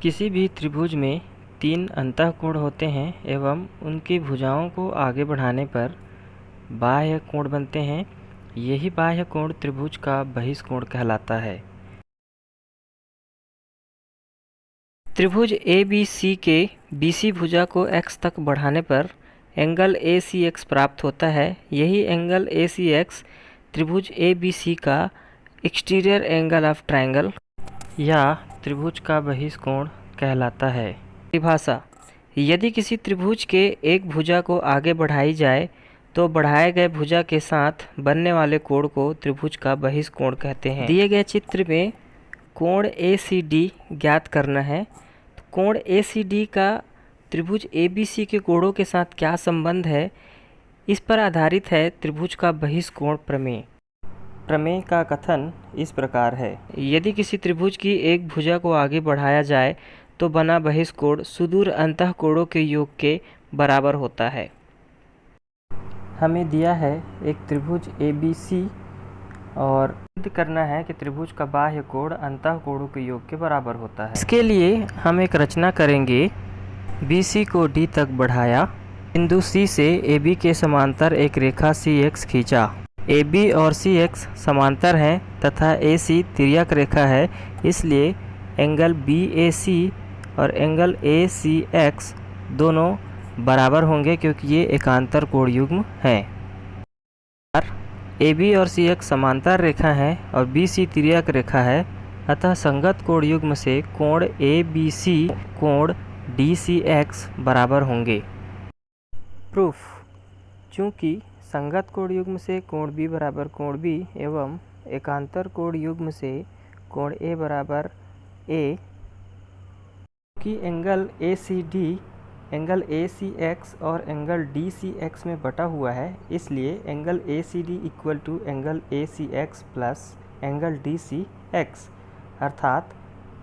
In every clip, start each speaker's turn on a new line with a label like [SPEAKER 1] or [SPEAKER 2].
[SPEAKER 1] किसी भी त्रिभुज में 3 अंतःकोण होते हैं एवं उनकी भुजाओं को आगे बढ़ाने पर बाह्य कोण बनते हैं। यही बाह्य कोण त्रिभुज का बहिष्कोण कहलाता है। त्रिभुज ABC के BC भुजा को x तक बढ़ाने पर एंगल ACX प्राप्त होता है। यही एंगल ACX त्रिभुज ABC का एक्सटीरियर एंगल ऑफ ट्रायंगल या त्रिभुज का बहिष्कोण कहलाता है। परिभाषा: यदि किसी त्रिभुज के एक भुजा को आगे बढ़ाई जाए तो बढ़ाए गए भुजा के साथ बनने वाले कोण को त्रिभुज का बहिष्कोण कहते हैं। दिए गए चित्र में कोण ACD ज्ञात करना है। तो कोण ACD का त्रिभुज ABC के कोणों के साथ क्या संबंध है, इस पर आधारित है त्रिभुज का बहिष्कोण प्रमेय। प्रमेय का कथन इस प्रकार है: यदि किसी त्रिभुज की एक भुजा को आगे बढ़ाया जाए तो बना बहिष्कोण सुदूर अंतःकोणों के योग के बराबर होता है। हमें दिया है एक त्रिभुज ABC और सिद्ध करना है कि त्रिभुज का बाह्य कोण अंतःकोणों के योग के बराबर होता है। इसके लिए हम एक रचना करेंगे। BC को D तक बढ़ाया, बिंदु C से AB के समांतर एक रेखा CX खींचा। AB और CX समांतर हैं तथा AC तिर्यक रेखा है, इसलिए एंगल BAC और एंगल ACX दोनों बराबर होंगे क्योंकि ये एकांतर कोण युग्म हैं। AB और CX समांतर रेखा है और BC तिर्यक रेखा है, अतः संगत कोण युग्म से कोण ABC कोण DCX बराबर होंगे। प्रूफ: चूँकि संगत कोण युग्म से कोण B बराबर कोण B एवं एकांतर कोण युग्म से कोण A बराबर A, कि एंगल ACD एंगल ACX और एंगल DCX में बटा हुआ है, इसलिए angle ACD equal to angle ACX plus angle DCX अर्थात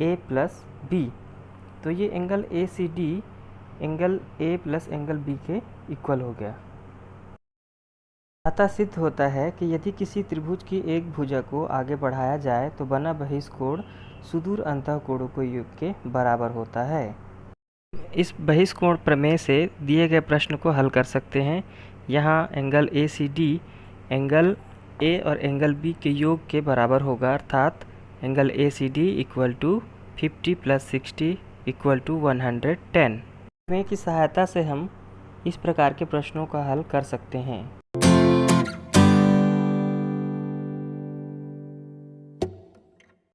[SPEAKER 1] A प्लस B। तो ये angle ACD angle A plus angle B के इक्वल हो गया। अतः सिद्ध होता है कि यदि किसी त्रिभुज की एक भुजा को आगे बढ़ाया जाए तो बना बहिष्कोण सुदूर अंतःकोणों के योग के बराबर होता है। इस बहिष्कोण प्रमेय से दिए गए प्रश्न को हल कर सकते हैं। यहाँ एंगल ACD एंगल A और एंगल B के योग के बराबर होगा, अर्थात angle ACD equal to 50 plus 60 equal to 110। प्रमेय की सहायता से हम इस प्रकार के प्रश्नों का हल कर सकते हैं।